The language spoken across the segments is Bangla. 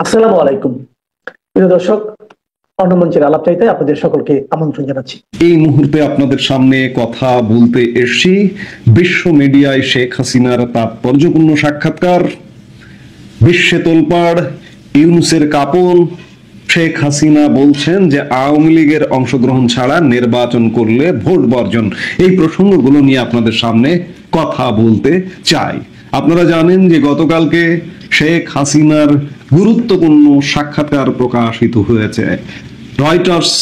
আসসালামু আলাইকুম প্রিয় দর্শক, অন্নমঞ্চের আলাপ চাইতে আপনাদের সকলকে আমন্ত্রণ জানাচ্ছি। এই মুহূর্তে আপনাদের সামনে কথা বলতে এসেছি বিশ্ব মিডিয়ায় শেখ হাসিনার তাৎপর্যপূর্ণ সাক্ষাৎকার, বিশ্বে তোলপাড়, ইউনূসের কাঁপন। শেখ হাসিনা বলছেন যে আওয়ামী লীগের অংশগ্রহণ ছাড়া নির্বাচন করলে ভোট বর্জন। এই প্রসঙ্গগুলো নিয়ে আপনাদের সামনে কথা বলতে চাই। আপনারা জানেন যে গতকালকে শেখ হাসিনার গুরুত্বপূর্ণ সাক্ষাৎকার প্রকাশিত হয়েছে। রয়টার্স,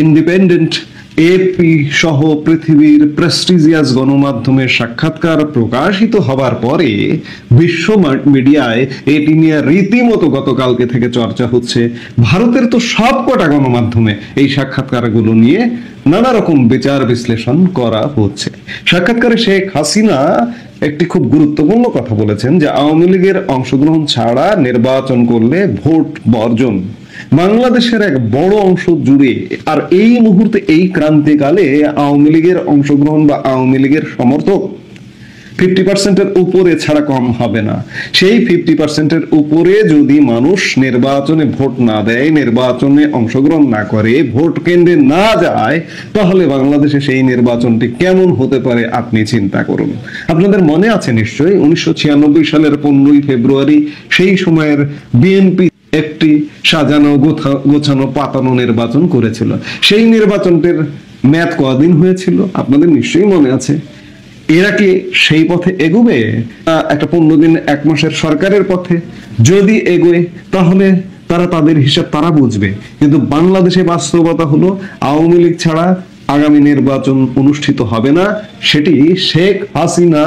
ইন্ডিপেন্ডেন্ট, এপি সহ পৃথিবীর প্রেস্টিজিয়াস গণমাধ্যমের সাক্ষাৎকার প্রকাশিত হবার পরে বিশ্ব মিডিয়ায় এটি নিয়ে রীতিমতো গতকালকে থেকে চর্চা হচ্ছে। ভারতের তো সবকটা গণমাধ্যমে এই সাক্ষাৎকারগুলো নিয়ে নানা রকম বিচার বিশ্লেষণ করা হচ্ছে। সাক্ষাৎকারে শেখ হাসিনা একটি খুব গুরুত্বপূর্ণ কথা বলেছেন যে আওয়ামী লীগের অংশগ্রহণ ছাড়া নির্বাচন করলে ভোট বর্জন। বাংলাদেশের এক বড় অংশ জুড়ে আর এই মুহূর্তে এই ক্রান্তিকালে আওয়ামী লীগের অংশগ্রহণ বা আওয়ামী লীগের সমর্থক 50%-এর উপরে ছাড়া কম হবে না। সেই 50%-এর উপরে যদি মানুষ নির্বাচনে ভোট না দেয়, নির্বাচনে অংশগ্রহণ না করে, ভোট কেন্দ্রে না যায়, তাহলে বাংলাদেশে সেই নির্বাচনটি কেমন হতে পারে আপনি চিন্তা করুন। আপনাদের মনে আছে নিশ্চয়ই 1996 সালের 15ই ফেব্রুয়ারি সেই সময়ের বিএনপি একটি সাজানো গোছানো পাতানো নির্বাচন করেছিল। সেই নির্বাচনটির মেয়াদ কদিন হয়েছিল আপনাদের নিশ্চয়ই মনে আছে। এরা কি সেই পথে এগোবে? একটা 15 দিন 1 মাসের সরকারের পথে যদি এগোয় তাহলে তারা তাদের হিসাব তারা বুঝবে। কিন্তু বাংলাদেশে বাস্তবতা হলো আওয়ামী লীগ ছাড়া আগামী নির্বাচন অনুষ্ঠিত হবে না। সেটি শেখ হাসিনা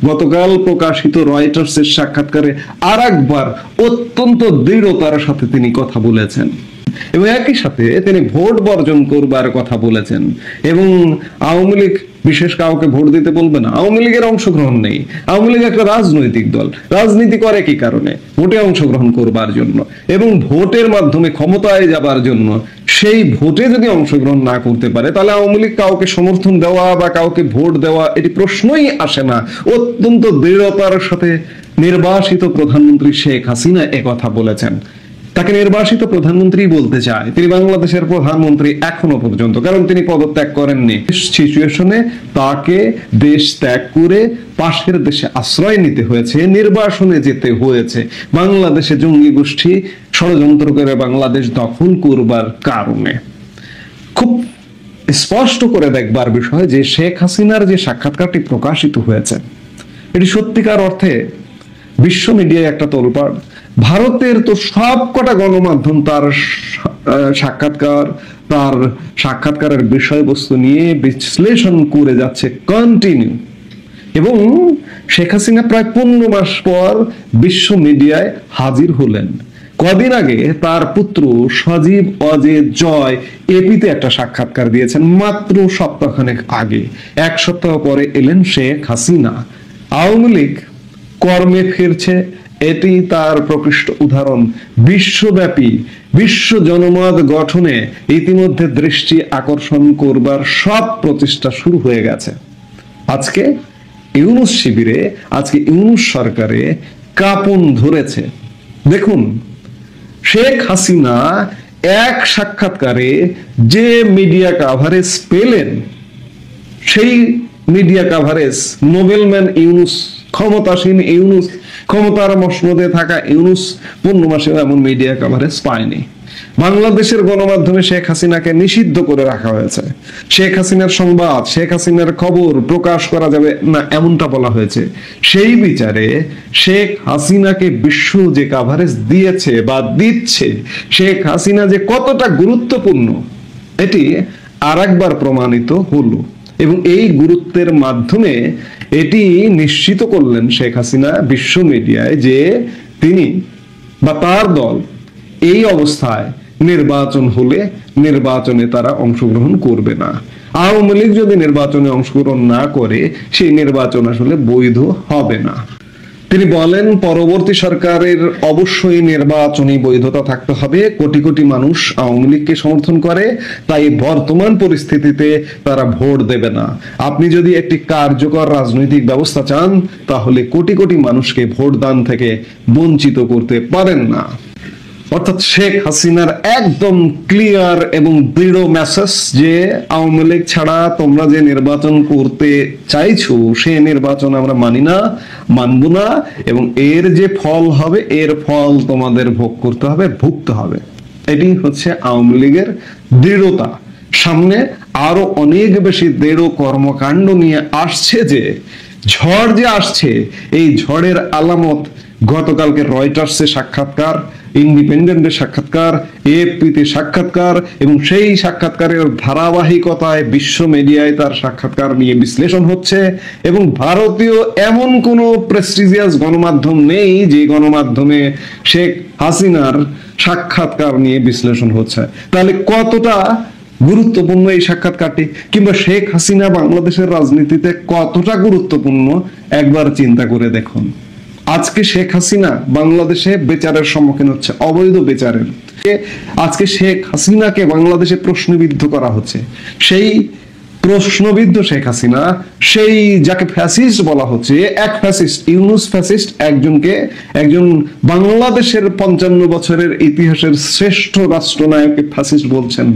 গতকাল প্রকাশিত রয়টার্সের সাক্ষাৎকারে আরেকবার অত্যন্ত দৃঢ়তার সাথে তিনি কথা বলেছেন এবং একই সাথে তিনি ভোট বর্জন করবার কথা বলেছেন এবং আওয়ামী লীগ বিশেষ কাউকে ভোট দিতে বলবে না। আওয়ামী লীগের অংশগ্রহণ নেই। আওয়ামী লীগ একটা রাজনৈতিক দল, রাজনীতি করে কি কারণে? ভোটে অংশগ্রহণ করবার জন্য এবং ভোটের মাধ্যমে ক্ষমতায় যাবার জন্য। সেই ভোটে যদি অংশগ্রহণ না করতে পারে তাহলে আওয়ামী লীগ কাউকে সমর্থন দেওয়া বা কাউকে ভোট দেওয়া এটি প্রশ্নই আসে না। অত্যন্ত দৃঢ়তার সাথে নির্বাসিত প্রধানমন্ত্রী শেখ হাসিনা একথা বলেছেন। তাকে নির্বাসিত প্রধানমন্ত্রী বলতে চায়, তিনি বাংলাদেশের প্রধানমন্ত্রী এখনো পর্যন্ত, কারণ তিনি পদত্যাগ করেননি। সিচুয়েশনে তাকে দেশ ত্যাগ করে পাশের দেশে আশ্রয় নিতে হয়েছে, নির্বাসনে যেতে হয়েছে বাংলাদেশে জঙ্গি গোষ্ঠী ষড়যন্ত্র করে বাংলাদেশ দখল করবার কারণে। খুব স্পষ্ট করে দেখবার বিষয় যে শেখ হাসিনার যে সাক্ষাৎকারটি প্রকাশিত হয়েছে এটি সত্যিকার অর্থে বিশ্ব মিডিয়ায় একটা তোলপাড়। ভারতের তো সবকটা গণমাধ্যম তার সাক্ষাৎকারের বিষয়বস্তু নিয়ে বিশ্লেষণ করে যাচ্ছে কন্টিনিউ। এবং শেখ হাসিনা প্রায় 15 মাস পর বিশ্ব মিডিয়ায় হাজির হলেন। কদিন আগে তার পুত্র সজীব অজয় জয় এপিতে একটা সাক্ষাৎকার দিয়েছেন, মাত্র সপ্তাহখানেক আগে। 1 সপ্তাহ পরে এলেন শেখ হাসিনা। আওয়ামী লীগ কর্মে ফিরছে, এটি তার প্রকৃষ্ট উদাহরণ। বিশ্বব্যাপী বিশ্ব জনমত গঠনে ইতিমধ্যে দৃষ্টি আকর্ষণ করবার সব প্রচেষ্টা শুরু হয়ে গেছে। আজকে ইউনূস শিবিরে, আজকে ইউনূস সরকারে কাঁপন ধরেছে। দেখুন শেখ হাসিনা এক সাক্ষাৎকারে যে মিডিয়া কাভারেজ পেলেন, সেই মিডিয়া কাভারেজ নোবেলম্যান ইউনূস, ক্ষমতাসীন ইউনূস, ক্ষমতার মসনদে থাকা ইউনূস 15 মাসেও এমন মিডিয়া কাভারেজ পায়নি। বাংলাদেশের গণমাধ্যমে শেখ হাসিনাকে নিষিদ্ধ করে রাখা হয়েছে। শেখ হাসিনার সংবাদ, শেখ হাসিনার খবর প্রকাশ করা যাবে না এমনটা বলা হয়েছে। সেই বিচারে শেখ হাসিনাকে বিশ্ব যে কাভারেজ দিয়েছে বা দিচ্ছে, শেখ হাসিনা যে কতটা গুরুত্বপূর্ণ এটি আরেকবার প্রমাণিত হলো। এবং এই গুরুত্বের মাধ্যমে এটি নিশ্চিত করলেন শেখ হাসিনা বিশ্ব মিডিয়ায় যে তিনি বা তার দল এই অবস্থায় নির্বাচন হলে নির্বাচনে তারা অংশগ্রহণ করবে না। আওয়ামী লীগ যদি নির্বাচনে অংশগ্রহণ না করে সেই নির্বাচন আসলে বৈধ হবে না। তিনি বলেন পরবর্তী সরকারের অবশ্যই নির্বাচনী বৈধতা থাকতে হবে। কোটি কোটি মানুষ আওয়ামী লীগকে সমর্থন করে, তাই বর্তমান পরিস্থিতিতে তারা ভোট দেবে না। আপনি যদি একটি কার্যকর রাজনৈতিক ব্যবস্থা চান তাহলে কোটি কোটি মানুষকে ভোট দান থেকে বঞ্চিত করতে পারেন না। অর্থাৎ শেখ হাসিনার একদম ক্লিয়ার এবং দৃঢ় মেসেজ যে আওয়ামী লীগ ছাড়া তোমরা যে নির্বাচন করতে চাইছো সে নির্বাচন আমরা মানি না, মানব না, এবং এর যে ফল হবে এর ফল তোমাদের ভোগ করতে হবে, ভুগতে হবে। এটি হচ্ছে আওয়ামী লীগের দৃঢ়তা। সামনে আরো অনেক বেশি দৃঢ় কর্মকাণ্ড নিয়ে আসছে, যে ঝড় যে আসছে এই ঝড়ের আলামত গতকালকে রয়টার্সে সাক্ষাৎকার, ইন্ডিপেন্ডেন্টের সাক্ষাৎকার, এএফপিতে সাক্ষাৎকার, এবং সেই সাক্ষাৎকারের ধারাবাহিকতায় বিশ্ব মিডিয়ায় তার সাক্ষাৎকার নিয়ে বিশ্লেষণ হচ্ছে। এবং ভারতীয় এমন কোনো প্রেস্টিজিয়াস গণমাধ্যম নেই যে গণমাধ্যমে শেখ হাসিনার সাক্ষাৎকার নিয়ে বিশ্লেষণ হচ্ছে। তাহলে কতটা গুরুত্বপূর্ণ এই সাক্ষাৎকারটি, কিংবা শেখ হাসিনা বাংলাদেশের রাজনীতিতে কতটা গুরুত্বপূর্ণ একবার চিন্তা করে দেখুন। আজকে শেখ হাসিনা বাংলাদেশে বিচারের সম্মুখীন হচ্ছে, অবৈধ বিচারের। আজকে শেখ হাসিনাকে বাংলাদেশে প্রশ্নবিদ্ধ করা হচ্ছে। সেই প্রশ্নবিদ্ধ শেখ হাসিনা, সেই যাকে ফ্যাসিস্ট বলা হচ্ছে, এক ফ্যাসিস্ট, ইউনূস ফ্যাসিস্ট, একজন বাংলাদেশের 55 বছরের ইতিহাসের শ্রেষ্ঠ রাষ্ট্রনায়ককে ফ্যাসিস্ট বলছেন,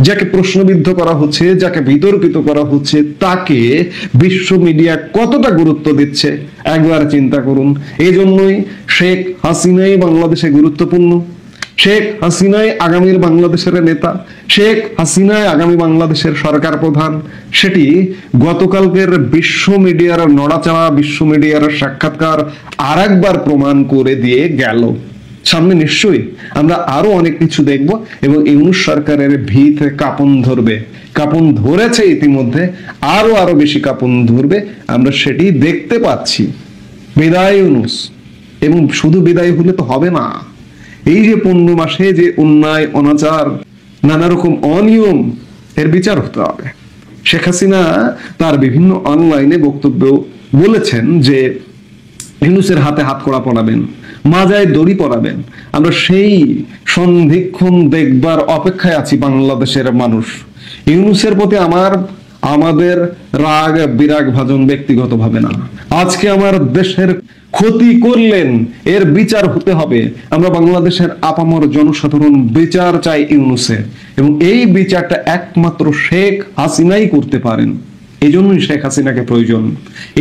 যাকে প্রশ্নবিদ্ধ করা হচ্ছে, যাকে বিতর্কিত করা হচ্ছে, তাকে বিশ্ব মিডিয়া কতটা গুরুত্ব দিচ্ছে একবার চিন্তা করুন। এই জন্যই শেখ হাসিনাই বাংলাদেশে গুরুত্বপূর্ণ। শেখ হাসিনাই আগামীর বাংলাদেশের নেতা, শেখ হাসিনাই আগামী বাংলাদেশের সরকার প্রধান। সেটি গতকালকের বিশ্ব মিডিয়ার নড়াচড়া, বিশ্ব মিডিয়ার সাক্ষাৎকার আরেকবার প্রমাণ করে দিয়ে গেল। সামনে নিশ্চয়ই আমরা আরো অনেক কিছু দেখব, এবং ইউনূস সরকারের ভিত কাঁপন ধরবে, কাঁপন ধরেছে ইতিমধ্যে, আরো বেশি কাঁপন ধরবে, আমরা সেটি দেখতে পাচ্ছি। বিদায় ইউনূস। এবং শুধু বিদায় হলে তো হবে না, এই যে 15 মাসে যে অন্যায়, অনাচার, নানা রকম অনিয়ম, এর বিচার হতে হবে। শেখ হাসিনা তার বিভিন্ন অনলাইনে বক্তব্য বলেছেন যে ইউনূসের হাতে হাতকড়া পরাবেন, মাজায় দড়ি পরাবেন। আমরা সেই সন্ধিক্ষণ দেখবার অপেক্ষায় আছি বাংলাদেশের মানুষ। ইউনূসের প্রতি আমাদের রাগ বিরাগ ভাজন ব্যক্তিগতভাবে না। আজকে আমার দেশের ক্ষতি করলেন, এর বিচার হতে হবে। আমরা বাংলাদেশের আপামর জনসাধারণ বিচার চাই ইউনূসের, এবং এই বিচারটা একমাত্র শেখ হাসিনাই করতে পারেন। এই জন্যই শেখ হাসিনাকে প্রয়োজন।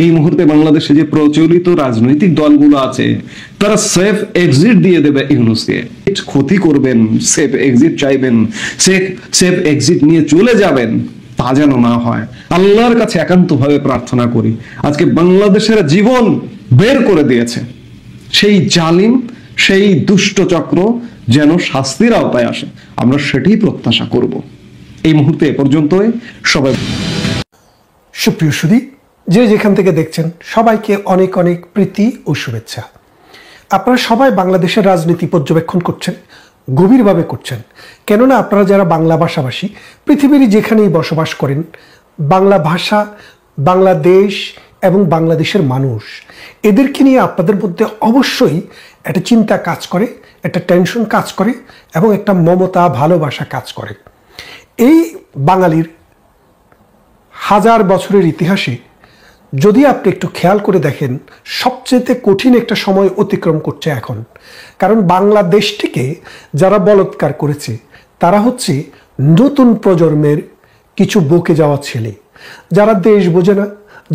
এই মুহূর্তে বাংলাদেশে যে প্রচলিত রাজনৈতিক দলগুলো আছে তারা সেফ এক্সিট দিয়ে দেবে ইউনূসকে। ক্ষতি করবেন, সেফ এক্সিট চাইবেন, সেফ এক্সিট নিয়ে চলে যাবেন, তা যেন না হয়। আল্লাহর কাছে একান্তভাবে প্রার্থনা করি, আজকে বাংলাদেশের জীবন বের করে দিয়েছে সেই জালিম, সেই দুষ্ট চক্র যেন শাস্তির আওতায় আসে, আমরা সেটি প্রত্যাশা করব। এই মুহূর্তে এ পর্যন্তই। সবাই সুপ্রিয় সুধী, যে যেখান থেকে দেখছেন সবাইকে অনেক অনেক প্রীতি ও শুভেচ্ছা। আপনারা সবাই বাংলাদেশের রাজনীতি পর্যবেক্ষণ করছেন, গভীরভাবে করছেন, কেননা আপনারা যারা বাংলা ভাষাভাষী পৃথিবীর যেখানেই বসবাস করেন, বাংলা ভাষা, বাংলাদেশ এবং বাংলাদেশের মানুষ, এদেরকে নিয়ে আপনাদের মধ্যে অবশ্যই একটা চিন্তা কাজ করে, একটা টেনশন কাজ করে, এবং একটা মমতা, ভালোবাসা কাজ করে। এই বাঙালির হাজার বছরের ইতিহাসে যদি আপনি একটু খেয়াল করে দেখেন, সবচেয়ে কঠিন একটা সময় অতিক্রম করছে এখন। কারণ বাংলাদেশটিকে যারা বলৎকার করেছে তারা হচ্ছে নতুন প্রজন্মের কিছু বকে যাওয়া ছেলে, যারা দেশ বোঝে না,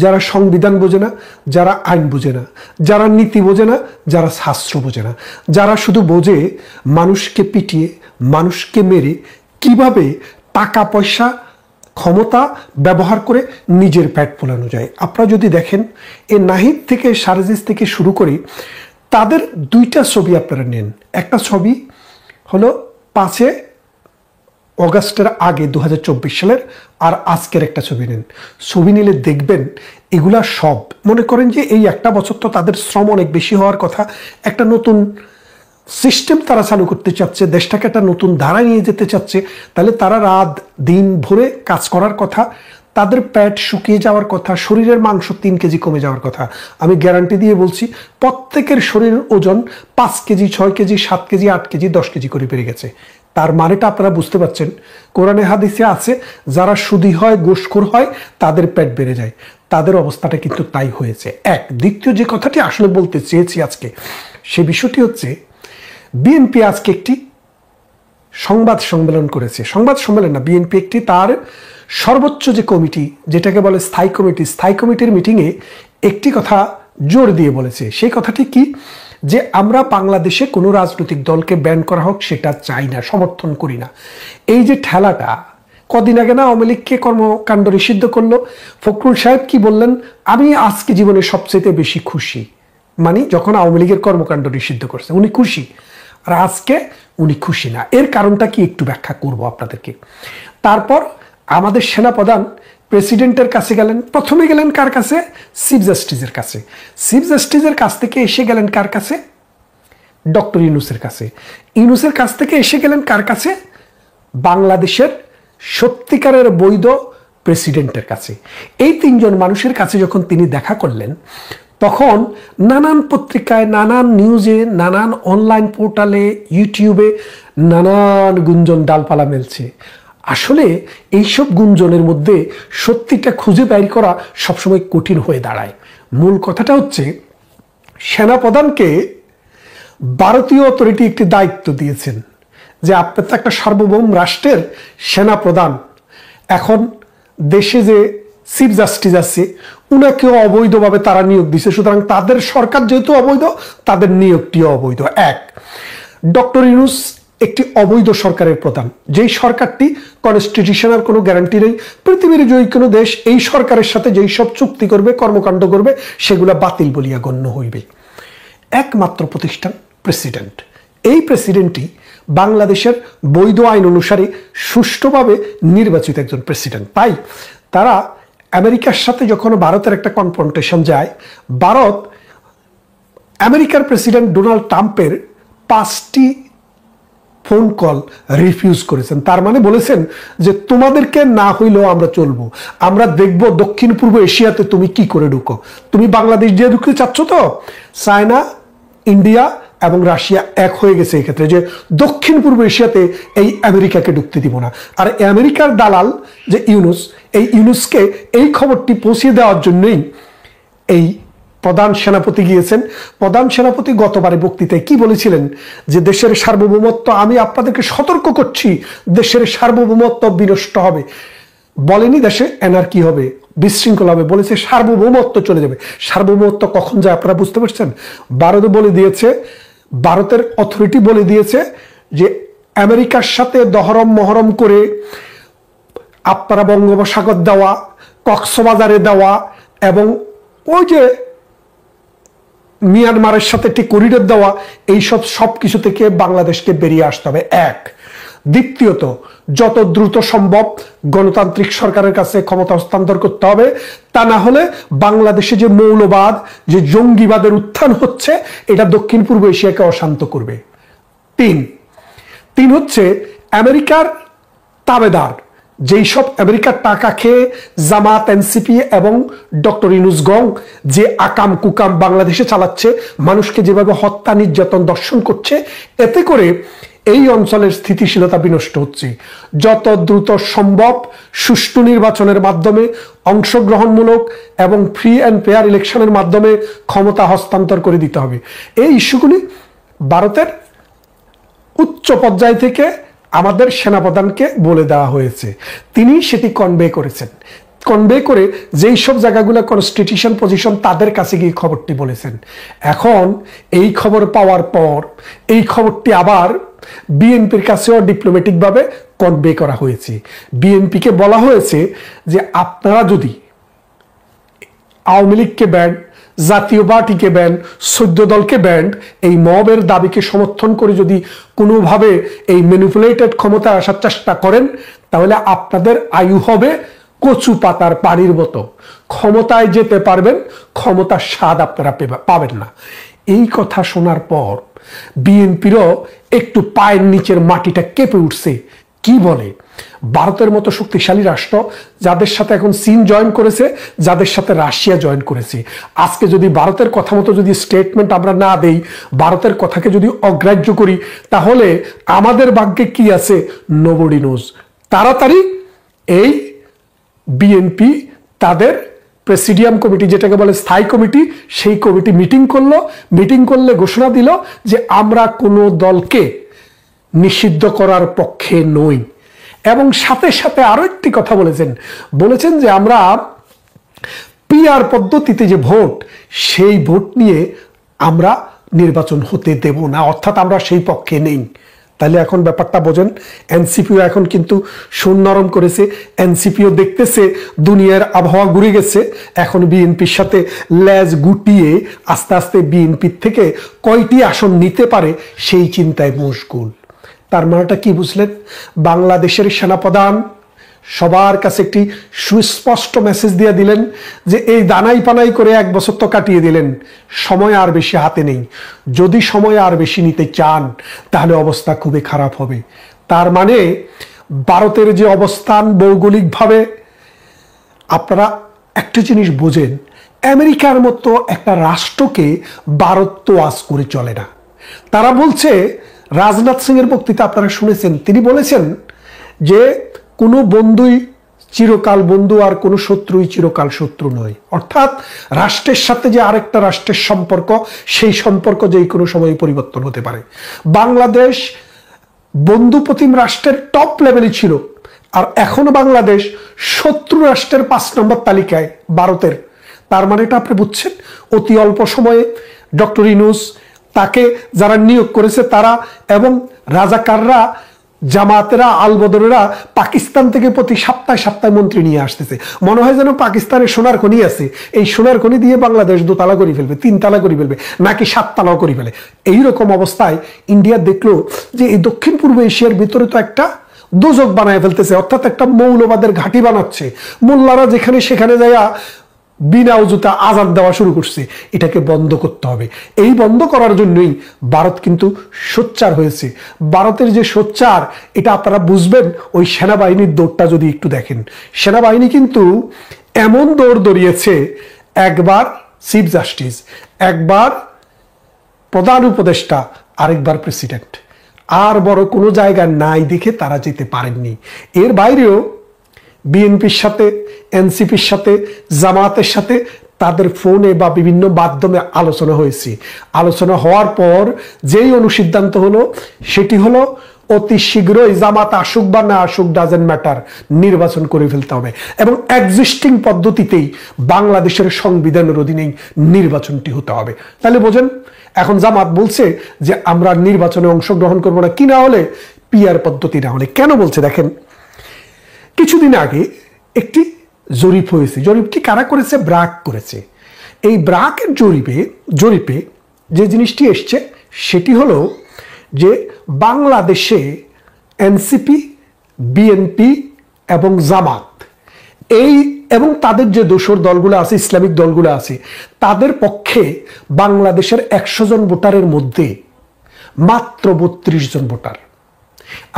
যারা সংবিধান বোঝে না, যারা আইন বোঝে না, যারা নীতি বোঝে না, যারা শাস্ত্র বোঝে না, যারা শুধু বোঝে মানুষকে পিটিয়ে, মানুষকে মেরে কিভাবে টাকা পয়সা, ক্ষমতা ব্যবহার করে নিজের পেট ফোলানো যায়। আপনারা যদি দেখেন, এই নাহিদ থেকে, সারজিস থেকে শুরু করে তাদের দুইটা ছবি আপনারা নেন। একটা ছবি হলো 5 অগাস্টের আগে 2024 সালের, আর আজকের একটা ছবি নেন। ছবি নিলে দেখবেন এগুলা সব, মনে করেন যে এই একটা বছর তো তাদের শ্রম অনেক বেশি হওয়ার কথা, একটা নতুন সিস্টেম তারা চালু করতে চাচ্ছে, দেশটাকে একটা নতুন ধারায় নিয়ে যেতে চাচ্ছে। তাহলে তারা রাত দিন ভরে কাজ করার কথা, তাদের পেট শুকিয়ে যাওয়ার কথা, শরীরের মাংস 3 কেজি কমে যাওয়ার কথা। আমি গ্যারান্টি দিয়ে বলছি, প্রত্যেকের শরীরের ওজন 5 KG, 6 KG, 7 KG, 8 KG, 10 KG করে বেড়ে গেছে। তার মানেটা আপনারা বুঝতে পারছেন। কোরআনে হাদিসে আছে, যারা সুদী হয়, গোশখোর হয়, তাদের পেট বেড়ে যায়। তাদের অবস্থাটা কিন্তু তাই হয়েছে। এক দ্বিতীয় যে কথাটি আসলে বলতে চেয়েছি আজকে, সে বিষয়টি হচ্ছে বিএনপি আজকে একটি সংবাদ সম্মেলন করেছে, সংবাদ সম্মেলন না, বিএনপি একটি তার সর্বোচ্চ যে কমিটি, যেটাকে বলে স্থায়ী কমিটি, স্থায়ী কমিটির মিটিংয়ে একটি কথা জোর দিয়ে বলেছে। সেই কথাটি কি? যে আমরা বাংলাদেশে কোনো রাজনৈতিক দলকে ব্যান করা হোক সেটা চাই না, সমর্থন করি না। এই যে ঠেলাটা, কদিন আগে না আওয়ামী লীগকে কর্মকাণ্ড নিষিদ্ধ করলো, ফখরুল সাহেব কি বললেন? আমি আজকে জীবনে সবচেয়ে বেশি খুশি, মানে যখন আওয়ামী লীগের কর্মকাণ্ড নিষিদ্ধ করছে উনি খুশি, আর আজকে উনি খুশি না। এর কারণটা কি একটু ব্যাখ্যা করব আপনাদেরকে। তারপর আমাদের সেনাপ্রধান প্রেসিডেন্টের কাছে গেলেন, প্রথমে গেলেন কার কাছে? চিফ জাস্টিসের কাছে। চিফ জাস্টিসের কাছ থেকে এসে গেলেন কার কাছে? ডক্টর ইউনূসের কাছে। ইউনূসের কাছ থেকে এসে গেলেন কার কাছে? বাংলাদেশের সত্যিকারের বৈধ প্রেসিডেন্টের কাছে। এই তিনজন মানুষের কাছে যখন তিনি দেখা করলেন, তখন নানান পত্রিকায়, নানান নিউজে, নানান অনলাইন পোর্টালে, ইউটিউবে নানান গুঞ্জন ডালপালা মেলছে। আসলে এইসব গুঞ্জনের মধ্যে সত্যিটা খুঁজে বের করা সবসময় কঠিন হয়ে দাঁড়ায়। মূল কথাটা হচ্ছে, সেনাপ্রধানকে ভারতীয় অথরিটি একটি দায়িত্ব দিয়েছেন যে আপনার তো একটা সার্বভৌম রাষ্ট্রের সেনাপ্রধান, এখন দেশে যে চিফ জাস্টিস আছে উনাকেও অবৈধভাবে তারা নিয়োগ দিছে, সুতরাং তাদের সরকার যেহেতু অবৈধ, তাদের নিয়োগটিও অবৈধ। এক, ডক্টর ইউনূস একটি অবৈধ সরকারের প্রধান, যেই সরকারটি কনস্টিটিউশনাল কোনো গ্যারান্টি নেই। পৃথিবীর যে কোনো দেশ এই সরকারের সাথে যেই সব চুক্তি করবে, কর্মকাণ্ড করবে, সেগুলো বাতিল বলিয়া গণ্য হইবে। একমাত্র প্রতিষ্ঠান প্রেসিডেন্ট। এই প্রেসিডেন্টই বাংলাদেশের বৈধ আইন অনুসারে সুষ্ঠুভাবে নির্বাচিত একজন প্রেসিডেন্ট। তাই তারা আমেরিকার সাথে যখন ভারতের একটা কনফ্রন্টেশন যায়, ভারত আমেরিকার প্রেসিডেন্ট ডোনাল্ড ট্রাম্পের 5টি ফোন কল রিফিউজ করেছেন। তার মানে বলেছেন যে তোমাদেরকে না হইলেও আমরা চলবো, আমরা দেখব দক্ষিণ পূর্ব এশিয়াতে তুমি কি করে ঢুকো। তুমি বাংলাদেশ দিয়ে ঢুকতে চাচ্ছ তো? চায়না, ইন্ডিয়া এবং রাশিয়া এক হয়ে গেছে এক্ষেত্রে যে দক্ষিণ পূর্ব এশিয়াতে এই আমেরিকাকে ঢুকতে দিব না। আর আমেরিকার দালাল যে ইউনূস, এই ইউনূসকে এই খবরটি পৌঁছে দেওয়ার জন্যই এই প্রধান সেনাপতি গিয়েছেন। প্রধান সেনাপতি গতবারে বক্তৃতায় কি বলেছিলেন? যে দেশের সার্বভৌমত্ব, আমি আপনাদেরকে সতর্ক করছি, দেশের সার্বভৌমত্ব বিনষ্ট হবে। বলেনি দেশে এনার্কি হবে, বিশৃঙ্খলা হবে, বলেছে সার্বভৌমত্ব চলে যাবে। সার্বভৌমত্ব কখন যায় আপনারা বুঝতে পারছেন? ভারত বলে দিয়েছে, ভারতের অথরিটি বলে দিয়েছে যে আমেরিকার সাথে দহরম মহরম করে আপনারা বঙ্গোপসাগর দেওয়া, কক্সবাজারে দেওয়া এবং ওই যে মিয়ানমারের সাথে একটি করিডোর দেওয়া, এইসব সব কিছু থেকে বাংলাদেশকে বেরিয়ে আসতে হবে। এক, দ্বিতীয়ত যত দ্রুত সম্ভব গণতান্ত্রিক সরকারের কাছে ক্ষমতা হস্তান্তর করতে হবে, তা না হলে বাংলাদেশে যে মৌলবাদ, যে জঙ্গিবাদের উত্থান হচ্ছে, এটা দক্ষিণ পূর্ব এশিয়াকে অশান্ত করবে। তিন হচ্ছে আমেরিকার তাবেদার, যেই সব আমেরিকার টাকা খেয়ে জামাত, এনসিপি এবং ডক্টর ইউনূস গং যে আকাম কুকাম বাংলাদেশে চালাচ্ছে, মানুষকে যেভাবে হত্যা, নির্যাতন, দর্শন করছে, এতে করে এই অঞ্চলের স্থিতিশীলতা বিনষ্ট হচ্ছে। যত দ্রুত সম্ভব সুষ্ঠু নির্বাচনের মাধ্যমে, অংশগ্রহণমূলক এবং ফ্রি অ্যান্ড ফেয়ার ইলেকশনের মাধ্যমে ক্ষমতা হস্তান্তর করে দিতে হবে। এই ইস্যুগুলি ভারতের উচ্চ পর্যায় থেকে আমাদের সেনাপ্রধানকে বলে দেওয়া হয়েছে, তিনি সেটি কনভে করেছেন। কনভে করে যেই সব জায়গাগুলো কনস্টিটিউশন পজিশন, তাদের কাছে গিয়ে খবরটি বলেছেন। এখন এই খবর পাওয়ার পর এই খবরটি আবার বিএনপির কাছেও ডিপ্লোম্যাটিকভাবে কনভে করা হয়েছে। বিএনপিকে বলা হয়েছে যে আপনারা যদি আওয়ামী লীগকে ব্যান, জাতীয় পার্টিকে ব্যান, 14 দলকে ব্যান, এই মবের দাবিকে সমর্থন করে যদি কোনোভাবে এই ম্যানিপুলেটেড ক্ষমতা আসার চেষ্টা করেন, তাহলে আপনাদের আয়ু হবে কচু পাতার পানির মতো, ক্ষমতায় যেতে পারবেন, ক্ষমতার স্বাদ আপনারা পাবেন না। এই কথা শোনার পর বিএনপিরও একটু পায়ের নিচের মাটিটা কেঁপে উঠছে। কি বলে, ভারতের মতো শক্তিশালী রাষ্ট্র, যাদের সাথে এখন চীন জয়েন করেছে, যাদের সাথে রাশিয়া জয়েন করেছে, আজকে যদি ভারতের কথা মতো যদি স্টেটমেন্ট আমরা না দেই, ভারতের কথাকে যদি অগ্রাহ্য করি, তাহলে আমাদের ভাগ্যে কি আছে নোবডি নোজ। তাড়াতাড়ি এই বিএনপি তাদের প্রেসিডিয়াম কমিটি, যেটাকে বলে স্থায়ী কমিটি, সেই কমিটি মিটিং করলো। মিটিং করলে ঘোষণা দিল যে আমরা কোনো দলকে নিষিদ্ধ করার পক্ষে নই। এবং সাথে সাথে আরো একটি কথা বলেছেন যে আমরা পিআর পদ্ধতিতে যে ভোট, সেই ভোট নিয়ে আমরা নির্বাচন হতে দেব না, অর্থাৎ আমরা সেই পক্ষে নেই। তাহলে এখন ব্যাপারটা বোঝেন, এনসিপিও এখন কিন্তু সুর নরম করেছে। এনসিপিও দেখতেছে দুনিয়ার আবহাওয়া ঘুরে গেছে, এখন বিএনপির সাথে লেজ গুটিয়ে আস্তে আস্তে বিএনপির থেকে কয়টি আসন নিতে পারে সেই চিন্তায় মশগুল। তার মানেটা কি বুঝলেন? বাংলাদেশের সেনাপ্রধান সবার কাছে একটি সুস্পষ্ট মেসেজ দিয়ে দিলেন যে এই দানাই পানাই করে 1 বছর তো কাটিয়ে দিলেন, সময় আর বেশি হাতে নেই। যদি সময় আর বেশি নিতে চান তাহলে অবস্থা খুবই খারাপ হবে। তার মানে ভারতের যে অবস্থান ভৌগোলিকভাবে, আপনারা একটা জিনিস বোঝেন, আমেরিকার মতো একটা রাষ্ট্রকে ভারত তো আজ করে চলে না। তারা বলছে, রাজনাথ সিং এর বক্তৃতা আপনারা শুনেছেন, তিনি বলেছেন যে কোনো বন্ধুই চিরকাল বন্ধু আর কোনো শত্রুই চিরকাল শত্রু নয়। অর্থাৎ রাষ্ট্রের সাথে যে আরেকটা রাষ্ট্রের সম্পর্ক, সেই সম্পর্ক যে কোনো সময় পরিবর্তন হতে পারে। বাংলাদেশ বন্ধুপ্রতিম রাষ্ট্রের টপ লেভেলে ছিল, আর এখনো বাংলাদেশ শত্রু রাষ্ট্রের 5 নম্বর তালিকায় ভারতের। তার মানে এটা আপনি বুঝছেন, অতি অল্প সময়ে ডক্টর ইউনূস, তাকে যারা নিয়োগ করেছে তারা এবং রাজাকাররা, জামাতেরা, আলবদরেরা পাকিস্তান থেকে প্রতি সপ্তাহে মন্ত্রী নিয়ে আসতেছে। মনে হয় যেন পাকিস্তানের সোনার খনি আছে, এই সোনার খনি দিয়ে বাংলাদেশ 2 তালা করে ফেলবে, 3 তালা করে ফেলবে, নাকি 7 তালাও করে ফেলে। এইরকম অবস্থায় ইন্ডিয়া দেখলো যে এই দক্ষিণ পূর্ব এশিয়ার ভিতরে তো একটা দোজক বানায় ফেলতেছে, অর্থাৎ একটা মৌলবাদের ঘাঁটি বানাচ্ছে। মোল্লারা যেখানে সেখানে যাইয়া বিনা উজুতা আজান দেওয়া শুরু করছে। এটাকে বন্ধ করতে হবে। এই বন্ধ করার জন্যই ভারত কিন্তু সোচ্চার হয়েছে। ভারতের যে সোচ্চার, এটা আপনারা বুঝবেন ওই সেনাবাহিনীর দৌড়টা যদি একটু দেখেন। সেনাবাহিনী কিন্তু এমন দৌড় দৌড়িয়েছে, একবার চিফ জাস্টিস, একবার প্রধান উপদেষ্টা, আরেকবার প্রেসিডেন্ট, আর বড় কোনো জায়গা নাই দেখে তারা যেতে পারেননি। এর বাইরেও বিএনপির সাথে, এনসিপির সাথে, জামাতের সাথে তাদের ফোনে বা বিভিন্ন মাধ্যমে আলোচনা হয়েছে। আলোচনা হওয়ার পর যেই অনুসিদ্ধান্ত হলো, সেটি হলো অতি শীঘ্রই জামাত আসুক বা না আসুক ডাজেন্ট ম্যাটার, নির্বাচন করে ফেলতে হবে এবং এক্সিস্টিং পদ্ধতিতেই বাংলাদেশের সংবিধানের অধীনেই নির্বাচনটি হতে হবে। তাহলে বোঝেন, এখন জামাত বলছে যে আমরা নির্বাচনে অংশগ্রহণ করবো না, কি না হলে পিআর পদ্ধতি না হলে। কেন বলছে দেখেন, কিছুদিন আগে একটি জরিপ হয়েছে। জরিপটি কারা করেছে? ব্র্যাক করেছে। এই ব্র্যাকের জরিপে যে জিনিসটি এসছে সেটি হলো যে বাংলাদেশে এনসিপি, বিএনপি এবং জামাত এবং তাদের যে দোসর দলগুলো আছে, ইসলামিক দলগুলো আছে, তাদের পক্ষে বাংলাদেশের 100 জন ভোটারের মধ্যে মাত্র 32 জন ভোটার,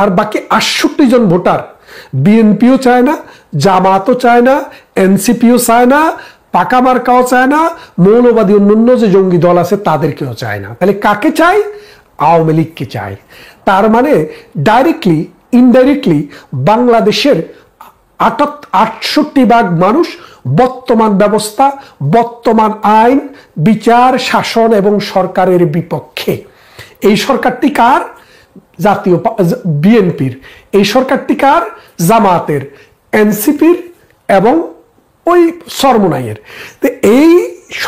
আর বাকি 68 জন ভোটার বিএনপিও চায় না, জামাতও চায় না, এনসিপিও চায় না, পাকা মার্কাও চায় না, মৌলবাদী অন্যান্য যে জঙ্গি দল আছে তাদেরকেও চায় না। তাহলে কাকে চায়? আওয়ামী লীগকে চায়। তার মানে ডাইরেক্টলি ইনডাইরেক্টলি বাংলাদেশের 68% মানুষ বর্তমান ব্যবস্থা, বর্তমান আইন, বিচার, শাসন এবং সরকারের বিপক্ষে। এই সরকারটি কার? জাতীয় বিএনপির। এই সরকারটি কার? জামাতের, এনসিপির এবং ওই সরমনাইয়ের। তো এই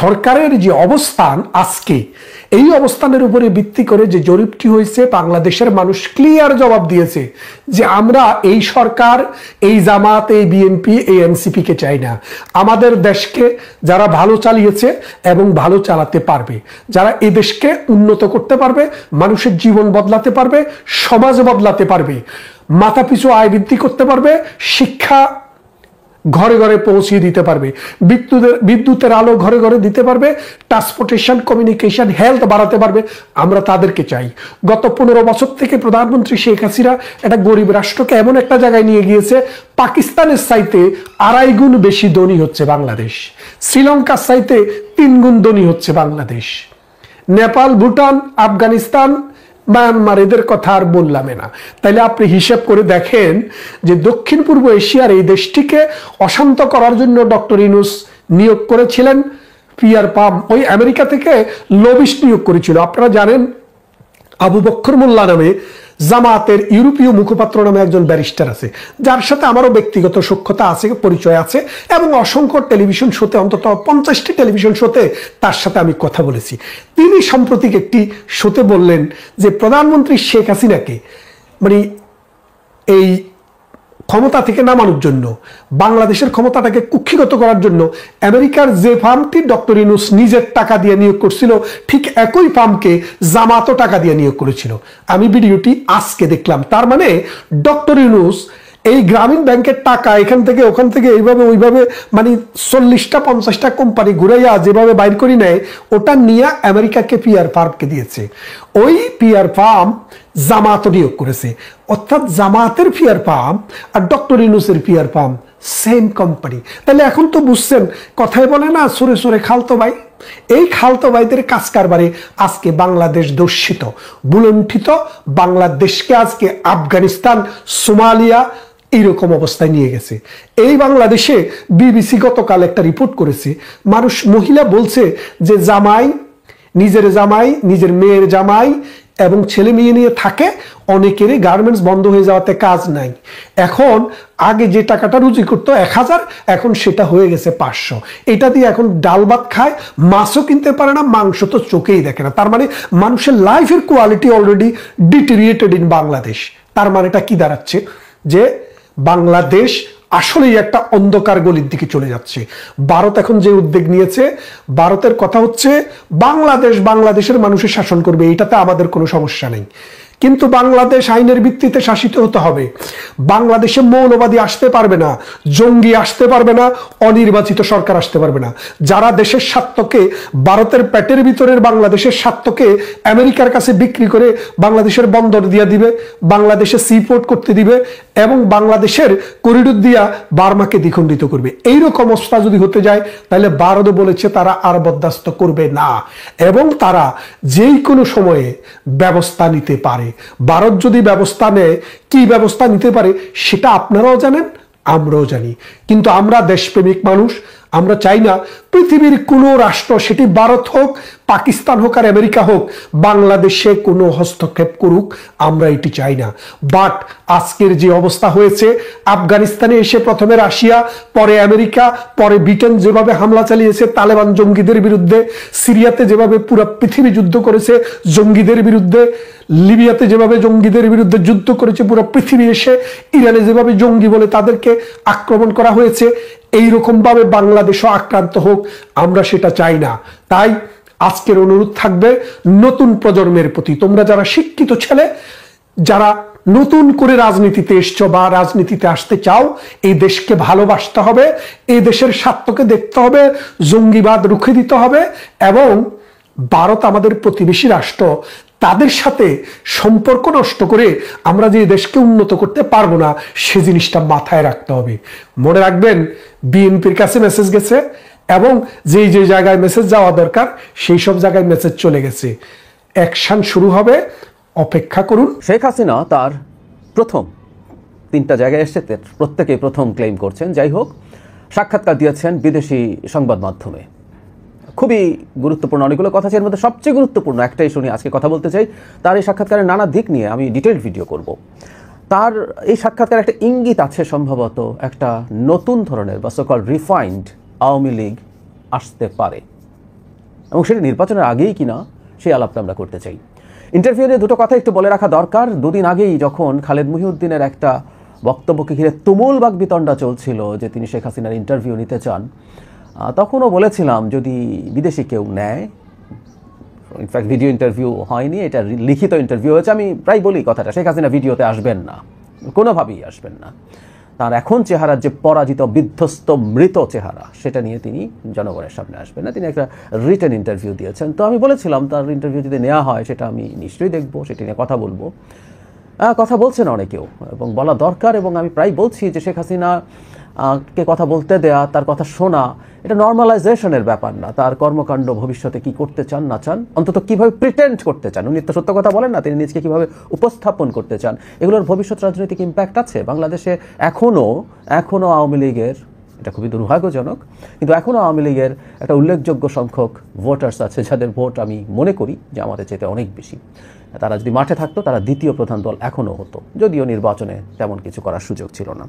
সরকারের যে অবস্থান আজকে, এই অবস্থানের উপরে ভিত্তি করে যে জরিপটি হয়েছে, বাংলাদেশের মানুষ ক্লিয়ার জবাব দিয়েছে যে আমরা এই সরকার, এই জামাত, এই বিএনপি, এই এনসিপি কে চাই না। আমাদের দেশকে যারা ভালো চালিয়েছে এবং ভালো চালাতে পারবে, যারা এই দেশকে উন্নত করতে পারবে, মানুষের জীবন বদলাতে পারবে, সমাজ বদলাতে পারবে, মাথাপিছু আয় বৃদ্ধি করতে পারবে, শিক্ষা ঘরে ঘরে পৌঁছিয়ে দিতে পারবে, বিদ্যুতের আলো ঘরে ঘরে দিতে পারবে, ট্রান্সপোর্টেশন, কমিউনিকেশন, হেলথ বাড়াতে পারবে, আমরা তাদেরকে চাই। গত 15 বছর থেকে প্রধানমন্ত্রী শেখ হাসিনা একটা গরিব রাষ্ট্রকে এমন একটা জায়গায় নিয়ে গিয়েছে, পাকিস্তানের চাইতে 2.5 গুণ বেশি ধনী হচ্ছে বাংলাদেশ, শ্রীলঙ্কার চাইতে 3 গুণ ধনী হচ্ছে বাংলাদেশ, নেপাল, ভুটান, আফগানিস্তান, মায়ানমার, এদের কথা আর বললাম না। তাইলে আপনি হিসাব করে দেখেন যে দক্ষিণ পূর্ব এশিয়ার এই দেশটিকে অশান্ত করার জন্য ডক্টর ইউনূস নিয়োগ করেছিলেন পিয়ার পাম, ওই আমেরিকা থেকে লবিস্ট নিয়োগ করেছিল। আপনারা জানেন আবু বক্কর মোল্লা নামে জামাতের ইউরোপীয় মুখপাত্র নামে একজন ব্যারিস্টার আছে, যার সাথে আমারও ব্যক্তিগত সখ্যতা আছে, পরিচয় আছে, এবং অসংখ্য টেলিভিশন শোতে, অন্তত 50টি টেলিভিশন শোতে তার সাথে আমি কথা বলেছি। তিনি সাম্প্রতিক একটি শোতে বললেন যে প্রধানমন্ত্রী শেখ হাসিনাকে মানে এই ক্ষমতা থেকে নামানোর জন্য, বাংলাদেশের ক্ষমতাটাকে কুক্ষিগত করার জন্য আমেরিকার যে ফার্মটি ডক্টর ইউনূস নিজের টাকা দিয়ে নিয়োগ করছিল, ঠিক একই ফার্মকে জামাতও টাকা দিয়ে নিয়োগ করেছিল। আমি ভিডিওটি আজকে দেখলাম। তার মানে ডক্টর ইউনূস এই গ্রামীণ ব্যাংকের টাকা এখান থেকে ওখান থেকে এইভাবে ওইভাবে মানে 40টা 50টা কোম্পানি ঘুরাইয়া যেভাবে বাইর করে নেয়, ওটা নিয়ে আমেরিকাকে পিয়ার ফার্মকে দিয়েছে। ওই পিয়ার ফার্ম জামাতও নিয়োগ করেছে, অর্থাৎ জামাতের পিয়ার ফার্ম আর ডক্টর ইউনূসের পিয়ার ফার্ম সেম কোম্পানি। তাহলে এখন তো বুঝছেন, কথায় বলে না সরে সরে খালতো ভাই, এই খালতো ভাইদের কাজ কারবারে আজকে বাংলাদেশ দর্শিত, বুলণ্ঠিত। বাংলাদেশকে আজকে আফগানিস্তান, সোমালিয়া এইরকম অবস্থায় নিয়ে গেছে। এই বাংলাদেশে বিবিসি গতকাল একটা রিপোর্ট করেছে, মহিলা বলছে যে জামাই, নিজের মেয়ের জামাই এবং ছেলে মেয়ে নিয়ে থাকে, অনেকেরই গার্মেন্টস বন্ধ হয়ে যাওয়াতে কাজ নাই। এখন আগে যে টাকাটা রুজি করতো 1000, এখন সেটা হয়ে গেছে 500। এটা দিয়ে এখন ডাল ভাত খায়, মাছও কিনতে পারে না, মাংস তো চোখেই দেখে না। তার মানে মানুষের লাইফের কোয়ালিটি অলরেডি ডিটেরিয়েটেড ইন বাংলাদেশ। তার মানেটা কি দাঁড়াচ্ছে? যে বাংলাদেশ আসলেই একটা অন্ধকার গলির দিকে চলে যাচ্ছে। ভারত এখন যে উদ্যোগ নিয়েছে, ভারতের কথা হচ্ছে বাংলাদেশের মানুষের শাসন করবে, এটাতে আমাদের কোনো সমস্যা নেই, কিন্তু বাংলাদেশ আইনের ভিত্তিতে শাসিত হতে হবে। বাংলাদেশে মৌলবাদী আসতে পারবে না, জঙ্গি আসতে পারবে না, অনির্বাচিত সরকার আসতে পারবে না। যারা দেশের স্বার্থকে, ভারতের পেটের ভিতরের বাংলাদেশের স্বার্থকে আমেরিকার কাছে বিক্রি করে বাংলাদেশের বন্দর দিয়া দিবে, বাংলাদেশে সিপোর্ট করতে দিবে এবং বাংলাদেশের করিডোর দিয়া বার্মাকে দ্বিখণ্ডিত করবে, এইরকম অবস্থা যদি হতে যায়, তাহলে ভারত বলেছে তারা আর বরদাস্ত করবে না এবং তারা যেই কোনো সময়ে ব্যবস্থা নিতে পারে। ভারত যদি ব্যবস্থা নেয়, কি ব্যবস্থা নিতে পারে সেটা আপনারাও জানেন, আমরাও জানি। কিন্তু আমরা দেশপ্রেমিক মানুষ, আমরা চাই না পৃথিবীর কোনো রাষ্ট্র, সেটি ভারত হোক, পাকিস্তান হোক আর আমেরিকা হোক, বাংলাদেশে কোনো হস্তক্ষেপ করুক, আমরা এটি চাই না। বাট আজকের যে অবস্থা হয়েছে, আফগানিস্তানে এসে প্রথমে রাশিয়া, পরে আমেরিকা, পরে ব্রিটেন যেভাবে হামলা চালিয়েছে তালেবান জঙ্গিদের বিরুদ্ধে, সিরিয়াতে যেভাবে পুরো পৃথিবী যুদ্ধ করেছে জঙ্গিদের বিরুদ্ধে, লিবিয়াতে যেভাবে জঙ্গিদের বিরুদ্ধে যুদ্ধ করেছে পুরো পৃথিবী, এসে ইরানে যেভাবে জঙ্গি বলে তাদেরকে আক্রমণ করা হয়েছে, এইরকম ভাবে বাংলাদেশও আক্রান্ত হোক, আমরা সেটা চাই না। তাই আজকের অনুরোধ থাকবে নতুন প্রজন্মের প্রতি, তোমরা যারা শিক্ষিত ছেলে, যারা নতুন করে রাজনীতিতে এসছো বা রাজনীতিতে আসতে চাও, এই দেশকে ভালোবাসতে হবে, এই দেশের স্বার্থকে দেখতে হবে, জঙ্গিবাদ রুখে দিতে হবে এবং ভারত আমাদের প্রতিবেশী রাষ্ট্র, তাদের সাথে সম্পর্ক নষ্ট করে আমরা যে দেশকে উন্নত করতে পারবো না, সে জিনিসটা মাথায় রাখতে হবে। মনে রাখবেন, বিএনপির কাছে মেসেজ গেছে এবং যেই যে জায়গায় মেসেজ যাওয়া দরকার সেই সব জায়গায় মেসেজ চলে গেছে। অ্যাকশন শুরু হবে, অপেক্ষা করুন। শেখ হাসিনা তার প্রথম 3টা জায়গায় এসে প্রত্যেকে প্রথম ক্লেম করছেন। যাই হোক, সাক্ষাৎকার দিয়েছেন বিদেশি সংবাদ মাধ্যমে, খুবই গুরুত্বপূর্ণ অনেকগুলো কথা আছে, এর মধ্যে সবচেয়ে গুরুত্বপূর্ণ একটাই শুনি আজকে কথা বলতে চাই। তার এই সাক্ষাৎকারের নানা দিক নিয়ে আমি ডিটেইলড ভিডিও করব। তার এই সাক্ষাৎকার একটা ইঙ্গিত আছে, সম্ভবত একটা নতুন ধরনের বা so called refined Awami League আসতে পারে এবং সেটা নির্বাচনের আগেই কিনা সেই আলাপটা আমরা করতে চাই। ইন্টারভিউ নিয়ে দুটো কথা একটু বলে রাখা দরকার। দুদিন আগেই যখন খালেদ মহিউদ্দিনের একটা বক্তব্যকে ঘিরে তুমুল বাকবিতণ্ডা চলছিল যে তিনি শেখ হাসিনার ইন্টারভিউ নিতে চান, তখনও বলেছিলাম যদি বিদেশি কেউ নেয়, ইনফ্যাক্ট ভিডিও ইন্টারভিউ হয়নি, এটা লিখিত ইন্টারভিউ হয়েছে, আমি প্রায় বলি কথাটা, শেখ হাসিনা ভিডিওতে আসবেন না, কোনোভাবেই আসবেন না। তার এখন চেহারার যে পরাজিত, বিধ্বস্ত, মৃত চেহারা, সেটা নিয়ে তিনি জনগণের সামনে আসবেন না। তিনি একটা রিটেন ইন্টারভিউ দিয়েছেন। তো আমি বলেছিলাম তার ইন্টারভিউ যদি নেওয়া হয় সেটা আমি নিশ্চয়ই দেখবো, সেটা নিয়ে কথা বলবো। কথা বলছেন অনেকেও এবং বলা দরকার, এবং আমি প্রায় বলছি যে শেখ হাসিনা কে কথা বলতে দেয়া, তার কথা শোনা, এটা নর্মালাইজেশনের ব্যাপার না। তার কর্মকাণ্ড ভবিষ্যতে কি করতে চান না চান, অন্তত কিভাবে প্রিটেন্ড করতে চান, উনি তো সত্য কথা বলেন না, তিনি নিজকে কিভাবে উপস্থাপন করতে চান, এগুলোর ভবিষ্যৎ রাজনৈতিক ইম্প্যাক্ট আছে। বাংলাদেশে এখনো আওয়ামী লীগের এটা খুবই দুর্ভাগ্যজনক। কিন্তু এখনও আওয়ামী লীগের একটা উল্লেখযোগ্য সংখ্যক ভোটার্স আছে যাদের ভোট আমি মনে করি যে আমাদের চাইতে অনেক বেশি। তারা যদি মাঠে থাকতো তারা দ্বিতীয় প্রধান দল এখনও হতো, যদিও নির্বাচনে তেমন কিছু করার সুযোগ ছিল না।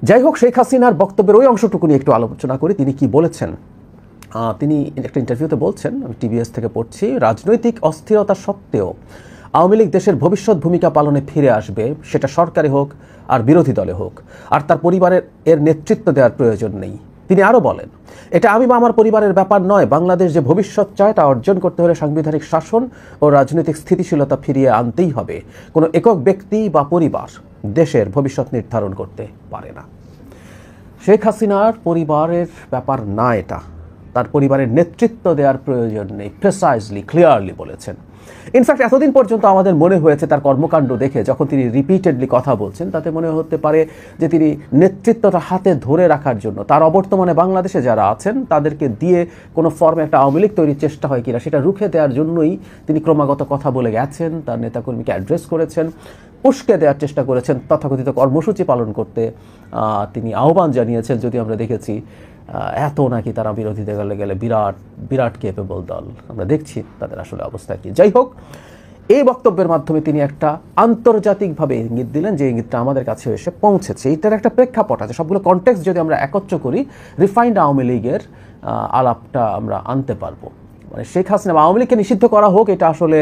যাই হোক, শেখ হাসিনার বক্তব্যের ওই অংশটুকু নিয়ে একটু আলোচনা করি। তিনি কি বলেছেন? তিনি একটা ইন্টারভিউতে বলছেন, আমি টিভিএস থেকে পড়ছি, রাজনৈতিক অস্থিরতা সত্ত্বেও আওয়ামী লীগ দেশের ভবিষ্যৎ ভূমিকা পালনে ফিরে আসবে, সেটা সরকারে হোক আর বিরোধী দলে হোক, আর তার পরিবারের এর নেতৃত্ব দেওয়ার প্রয়োজন নেই। তিনি আরও বলেন, এটা আমি বা আমার পরিবারের ব্যাপার নয়, বাংলাদেশ যে ভবিষ্যৎ চায় তা অর্জন করতে হলে সাংবিধানিক শাসন ও রাজনৈতিক স্থিতিশীলতা ফিরিয়ে আনতেই হবে। কোনো একক ব্যক্তি বা পরিবার দেশের ভবিষ্যৎ নির্ধারণ করতে পারে না। শেখ হাসিনার পরিবারের ব্যাপার না এটা, তার পরিবারের নেতৃত্ব দেওয়ার প্রয়োজন নেই, প্রেসাইজলি ক্লিয়ারলি বলেছেন। ইনফ্যাক্ট এতদিন পর্যন্ত আমাদের মনে হয়েছে তার কর্মকাণ্ড দেখে, যখন তিনি রিপিটেডলি কথা বলছেন, তাতে মনে হতে পারে যে তিনি নেতৃত্বটা হাতে ধরে রাখার জন্য তার অবর্তমানে বাংলাদেশে যারা আছেন তাদেরকে দিয়ে কোনো ফর্মে একটা আওয়ামী লীগ তৈরির চেষ্টা হয় কিনা সেটা রুখে দেওয়ার জন্যই তিনি ক্রমাগত কথা বলে গেছেন, তার নেতাকর্মীকে অ্যাড্রেস করেছেন, উস্কে দেওয়ার চেষ্টা করেছেন, তথাকথিত কর্মসূচি পালন করতে তিনি আহ্বান জানিয়েছেন। যদি আমরা দেখেছি এত নাকি তারা বিরোধীদের গেলে বিরাট বিরাট কেপেবল দল, আমরা দেখছি তাদের আসলে অবস্থা কি। যাই হোক, এই বক্তব্যের মাধ্যমে তিনি একটা আন্তর্জাতিকভাবে ইঙ্গিত দিলেন, যে ইঙ্গিতটা আমাদের কাছে এসে পৌঁছেছে। এইটার একটা প্রেক্ষাপট আছে, সবগুলো কনটেক্সট যদি আমরা একত্র করি, রিফাইন্ড আওয়ামী লীগের আলাপটা আমরা আনতে পারবো। মানে শেখ হাসিনা আওয়ামী লীগকে নিষিদ্ধ করা হোক, এটা আসলে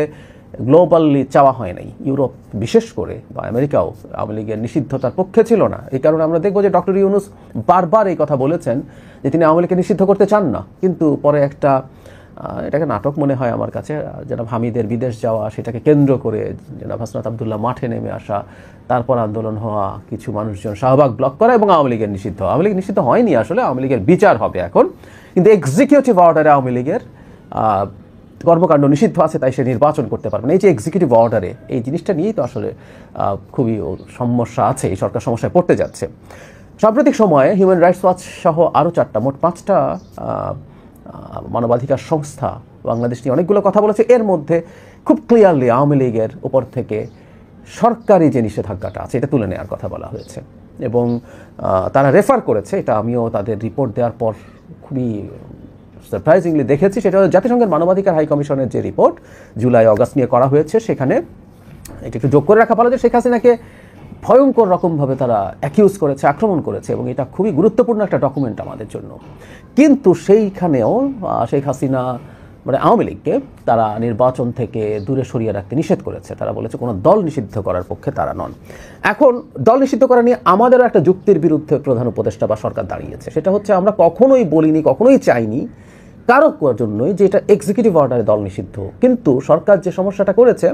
গ্লোবালি চাওয়া হয় নাই। ইউরোপ বিশেষ করে বা আমেরিকাও আওয়ামী লীগের নিষিদ্ধতার পক্ষে ছিল না। এই কারণে আমরা দেখবো যে ডক্টর ইউনূস বারবার এই কথা বলেছেন যে তিনি আওয়ামী লীগকে নিষিদ্ধ করতে চান না, কিন্তু পরে একটা এটাকে নাটক মনে হয় আমার কাছে, জনাব হামিদের বিদেশ যাওয়া, সেটাকে কেন্দ্র করে জনাব হাসনাত আবদুল্লাহ মাঠে নেমে আসা, তারপর আন্দোলন হওয়া, কিছু মানুষজন শাহবাগ ব্লক করা এবং আওয়ামী লীগের নিষিদ্ধ। আওয়ামী লীগ নিষিদ্ধ হয়নি, আসলে আওয়ামী লীগের বিচার হবে এখন, কিন্তু এক্সিকিউটিভ অর্ডারে আওয়ামী লীগের কর্মকাণ্ড নিষিদ্ধ আছে, তাই সে নির্বাচন করতে পারবে না। এই যে এক্সিকিউটিভ অর্ডারে, এই জিনিসটা নিয়েই তো আসলে খুবই সমস্যা আছে, এই সরকার সমস্যায় পড়তে যাচ্ছে। সাম্প্রতিক সময়ে হিউম্যান রাইটস ওয়াচ সহ আরও 4টা, মোট 5টা মানবাধিকার সংস্থা বাংলাদেশ নিয়ে অনেকগুলো কথা বলেছে। এর মধ্যে খুব ক্লিয়ারলি আওয়ামী লীগের উপর থেকে সরকারি যে নিষেধাজ্ঞাটা আছে এটা তুলে নেওয়ার কথা বলা হয়েছে, এবং তারা রেফার করেছে, এটা আমিও তাদের রিপোর্ট দেওয়ার পর খুবই সারপ্রাইজিংলি দেখেছি, সেটা জাতিসংঘের মানবাধিকার হাই কমিশনের যে রিপোর্ট জুলাই অগাস্ট নিয়ে করা হয়েছে, সেখানে এটা একটু যোগ করে রাখা ভালো যে শেখ হাসিনাকে ভয়ঙ্কর রকমভাবে তারা অ্যাকিউজ করেছে, আক্রমণ করেছে, এবং এটা খুবই গুরুত্বপূর্ণ একটা ডকুমেন্ট আমাদের জন্য। কিন্তু সেইখানেও শেখ হাসিনা মানে আওয়ামী লীগকে তারা নির্বাচন থেকে দূরে সরিয়ে রাখতে নিষেধ করেছে। তারা বলেছে কোনো দল নিষিদ্ধ করার পক্ষে তারা নন। এখন দল নিষিদ্ধ করা নিয়ে আমাদেরও একটা যুক্তির বিরুদ্ধে প্রধান উপদেষ্টা বা সরকার দাঁড়িয়েছে, সেটা হচ্ছে আমরা কখনোই বলিনি, কখনোই চাইনি কারো জন্যই যে এটা এক্সিকিউটিভ অর্ডারে দল নিষিদ্ধ। কিন্তু সরকার যে সমস্যাটা করেছে,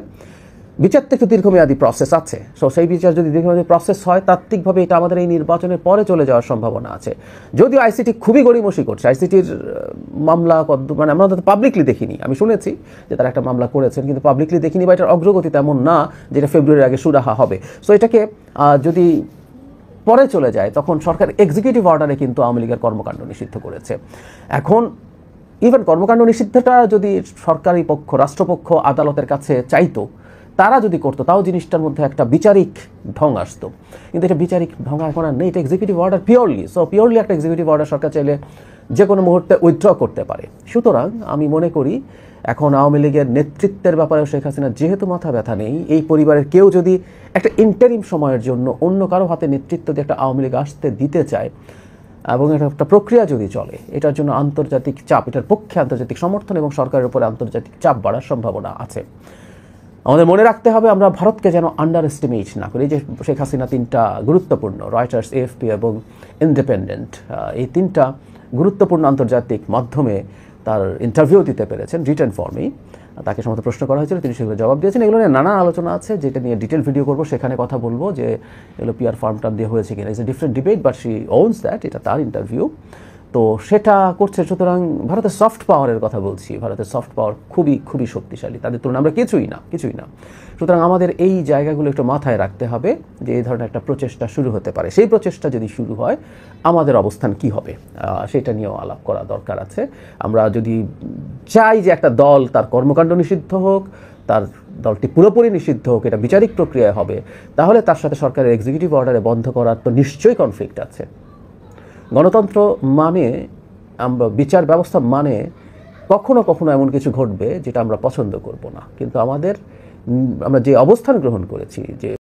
বিচার তো একটু দীর্ঘমেয়াদী প্রসেস আছে, সো সেই বিচার যদি দীর্ঘমেয়াদী প্রসেস হয়, তাত্ত্বিকভাবে এটা আমাদের এই নির্বাচনের পরে চলে যাওয়ার সম্ভাবনা আছে। যদিও আইসিটি খুবই গড়িমসি করছে, আইসিটির মামলা মানে আমরা তো পাবলিকলি দেখিনি, আমি শুনেছি যে তারা একটা মামলা করেছেন, কিন্তু পাবলিকলি দেখিনি, বা এটার অগ্রগতি তেমন না যেটা ফেব্রুয়ারির আগে সুরাহা হবে। সো এটাকে যদি পরে চলে যায়, তখন সরকার এক্সিকিউটিভ অর্ডারে কিন্তু আওয়ামী লীগের কর্মকাণ্ড নিষিদ্ধ করেছে। এখন ইভেন কর্মকাণ্ড নিষিদ্ধটা যদি সরকারি পক্ষ, রাষ্ট্রপক্ষ আদালতের কাছে চাইতো, তারা যদি করতো, তাও জিনিসটার মধ্যে একটা বিচারিক ঢং আসতো। কিন্তু এটা বিচারিক ঢং এখন আর নেই, এটা executive order purely. So purely একটা এক্সিকিউটিভ অর্ডার সরকার চাইলে যে কোনো মুহূর্তে উইথড্র করতে পারে। সুতরাং আমি মনে করি এখন আওয়ামী লীগের নেতৃত্বের ব্যাপারে শেখ হাসিনার যেহেতু মাথা ব্যথা নেই, এই পরিবারের কেউ যদি একটা ইন্টারিম সময়ের জন্য অন্য কারো হাতে নেতৃত্ব দিয়ে একটা আওয়ামী লীগ আসতে দিতে চায়, এবং এটা একটা প্রক্রিয়া যদি চলে, এটার জন্য আন্তর্জাতিক চাপ, এটার পক্ষে আন্তর্জাতিক সমর্থন এবং সরকারের উপরে আন্তর্জাতিক চাপ বাড়ার সম্ভাবনা আছে। আমাদের মনে রাখতে হবে আমরা ভারতকে যেন আন্ডার এস্টিমেট না করি। যে শেখ হাসিনা 3টা গুরুত্বপূর্ণ, রয়টার্স, এএফপি এবং ইন্ডিপেন্ডেন্ট, এই 3টা গুরুত্বপূর্ণ আন্তর্জাতিক মাধ্যমে তার ইন্টারভিউ দিতে পেরেছেন রিটেন ফর্মেই। তাকে সমস্ত প্রশ্ন করা হয়েছিল, তিনি সেগুলো জবাব দিয়েছেন। এগুলো নিয়ে নানা আলোচনা আছে, যেটা নিয়ে ডিটেল ভিডিও করবো, সেখানে কথা বলবো যে এগুলো পিআর ফার্মটা দিয়ে হয়েছে কিনা। It's a different debate, but she ওনস that, এটা তার ইন্টারভিউ, তো সেটা করছে। সুতরাং ভারতের সফট পাওয়ারের কথা বলছি, ভারতের সফট পাওয়ার খুবই খুবই শক্তিশালী, তাদের তুলনায় আমরা কিছুই না। সুতরাং আমাদের এই জায়গাগুলো একটু মাথায় রাখতে হবে যে এই ধরনের একটা প্রচেষ্টা শুরু হতে পারে। সেই প্রচেষ্টা যদি শুরু হয়, আমাদের অবস্থান কি হবে সেটা নিয়েও আলাপ করা দরকার আছে। আমরা যদি চাই যে একটা দল তার কর্মকাণ্ড নিষিদ্ধ হোক, তার দলটি পুরোপুরি নিষিদ্ধ হোক, এটা বিচারিক প্রক্রিয়ায় হবে, তাহলে তার সাথে সরকারের এক্সিকিউটিভ অর্ডারে বন্ধ করার তো নিশ্চয়ই কনফ্লিক্ট আছে। গণতন্ত্র মানে আমরা বিচার ব্যবস্থা মানে কখনো কখনো এমন কিছু ঘটবে যেটা আমরা পছন্দ করব না, কিন্তু আমরা যে অবস্থান গ্রহণ করেছি, যে